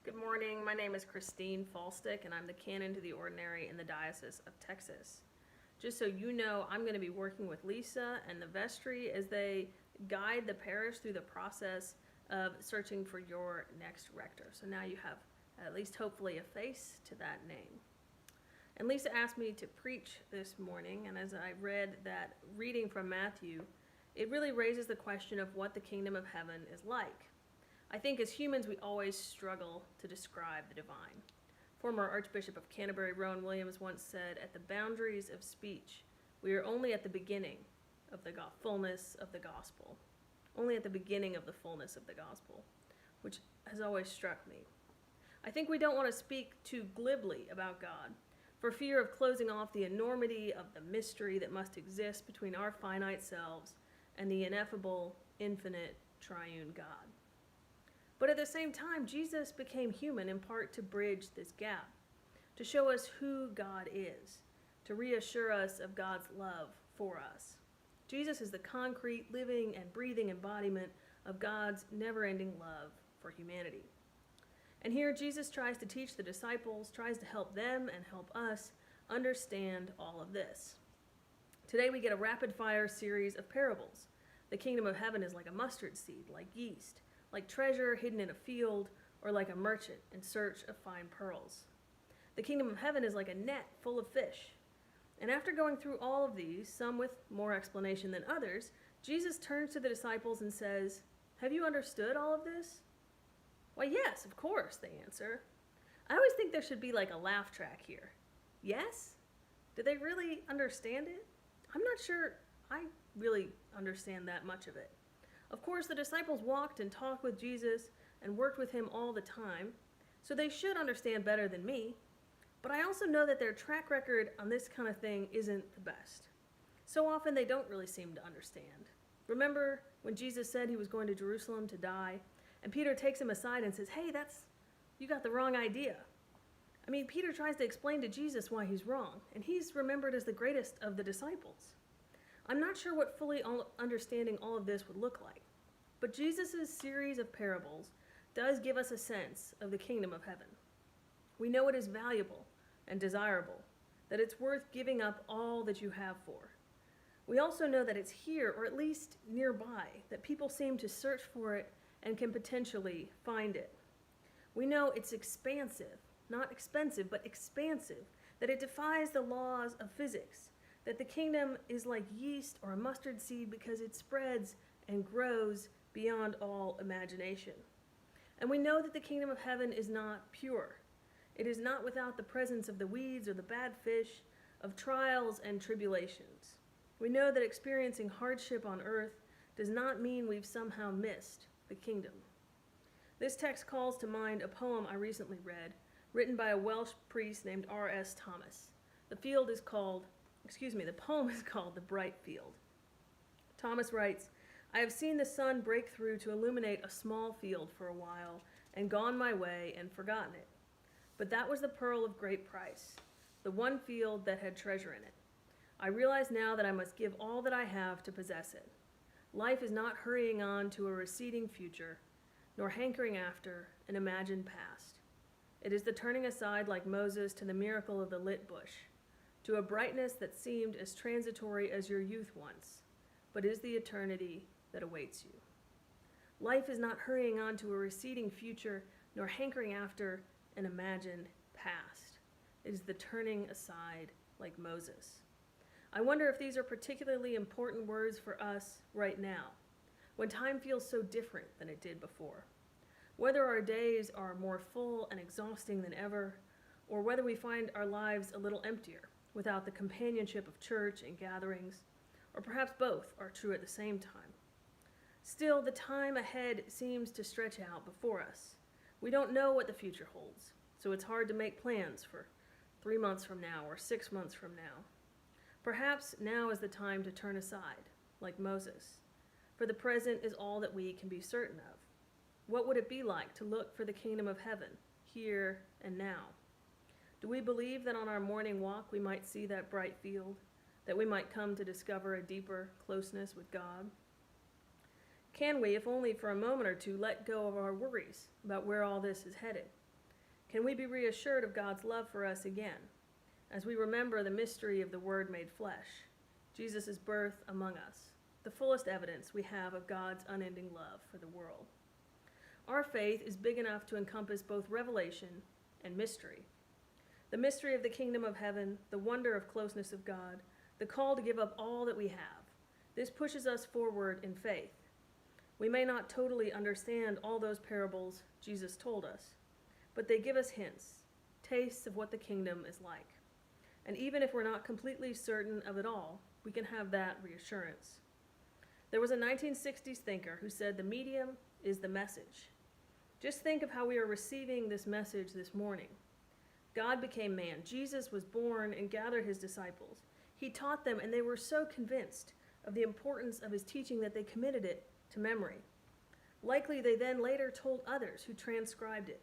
Good morning. My name is Christine Falstick, and I'm the canon to the ordinary in the Diocese of Texas. Just so you know, I'm going to be working with Lisa and the vestry as they guide the parish through the process of searching for your next rector. So now you have at least hopefully a face to that name. And Lisa asked me to preach this morning, and as I read that reading from Matthew, it really raises the question of what the kingdom of heaven is like. I think as humans, we always struggle to describe the divine. Former Archbishop of Canterbury, Rowan Williams, once said, "At the boundaries of speech, we are only at the beginning of the fullness of the gospel." Only at the beginning of the fullness of the gospel, which has always struck me. I think we don't want to speak too glibly about God, for fear of closing off the enormity of the mystery that must exist between our finite selves and the ineffable, infinite, triune God. But at the same time, Jesus became human in part to bridge this gap, to show us who God is, to reassure us of God's love for us. Jesus is the concrete, living, and breathing embodiment of God's never-ending love for humanity. And here Jesus tries to teach the disciples, tries to help them and help us understand all of this. Today we get a rapid-fire series of parables. The kingdom of heaven is like a mustard seed, like yeast, like treasure hidden in a field, or like a merchant in search of fine pearls. The kingdom of heaven is like a net full of fish. And after going through all of these, some with more explanation than others, Jesus turns to the disciples and says, "Have you understood all of this?" "Why, yes, of course," they answer. I always think there should be like a laugh track here. Yes? Did they really understand it? I'm not sure I really understand that much of it. Of course, the disciples walked and talked with Jesus and worked with him all the time, so they should understand better than me. But I also know that their track record on this kind of thing isn't the best. So often they don't really seem to understand. Remember when Jesus said he was going to Jerusalem to die, and Peter takes him aside and says, "Hey, you got the wrong idea." I mean, Peter tries to explain to Jesus why he's wrong, and he's remembered as the greatest of the disciples. I'm not sure what fully understanding all of this would look like, but Jesus' series of parables does give us a sense of the kingdom of heaven. We know it is valuable and desirable, that it's worth giving up all that you have for. We also know that it's here, or at least nearby, that people seem to search for it and can potentially find it. We know it's expansive, not expensive, but expansive, that it defies the laws of physics, that the kingdom is like yeast or a mustard seed because it spreads and grows beyond all imagination. And we know that the kingdom of heaven is not pure. It is not without the presence of the weeds or the bad fish, of trials and tribulations. We know that experiencing hardship on earth does not mean we've somehow missed the kingdom. This text calls to mind a poem I recently read, written by a Welsh priest named R.S. Thomas. The poem is called The Bright Field. Thomas writes, "I have seen the sun break through to illuminate a small field for a while, and gone my way and forgotten it. But that was the pearl of great price, the one field that had treasure in it. I realize now that I must give all that I have to possess it. Life is not hurrying on to a receding future, nor hankering after an imagined past. It is the turning aside like Moses to the miracle of the lit bush, to a brightness that seemed as transitory as your youth once, but is the eternity that awaits you. Life is not hurrying on to a receding future, nor hankering after an imagined past. It is the turning aside like Moses." I wonder if these are particularly important words for us right now, when time feels so different than it did before. Whether our days are more full and exhausting than ever, or whether we find our lives a little emptier, without the companionship of church and gatherings, or perhaps both are true at the same time. Still, the time ahead seems to stretch out before us. We don't know what the future holds, so it's hard to make plans for 3 months from now or 6 months from now. Perhaps now is the time to turn aside, like Moses, for the present is all that we can be certain of. What would it be like to look for the kingdom of heaven, here and now? Do we believe that on our morning walk we might see that bright field, that we might come to discover a deeper closeness with God? Can we, if only for a moment or two, let go of our worries about where all this is headed? Can we be reassured of God's love for us again, as we remember the mystery of the Word made flesh, Jesus' birth among us, the fullest evidence we have of God's unending love for the world? Our faith is big enough to encompass both revelation and mystery. The mystery of the kingdom of heaven, the wonder of closeness of God, the call to give up all that we have. This pushes us forward in faith. We may not totally understand all those parables Jesus told us, but they give us hints, tastes of what the kingdom is like. And even if we're not completely certain of it all, we can have that reassurance. There was a 1960s thinker who said the medium is the message. Just think of how we are receiving this message this morning. God became man. Jesus was born and gathered his disciples. He taught them, and they were so convinced of the importance of his teaching that they committed it to memory. Likely they then later told others who transcribed it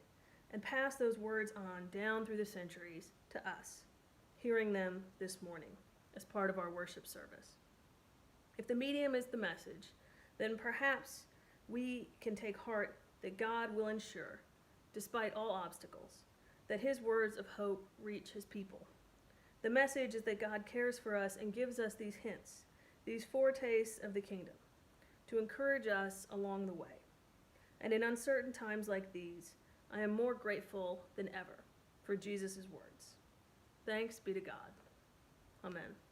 and passed those words on down through the centuries to us, hearing them this morning as part of our worship service. If the medium is the message, then perhaps we can take heart that God will ensure, despite all obstacles, that his words of hope reach his people. The message is that God cares for us and gives us these hints, these foretastes of the kingdom, to encourage us along the way. And in uncertain times like these, I am more grateful than ever for Jesus' words. Thanks be to God. Amen.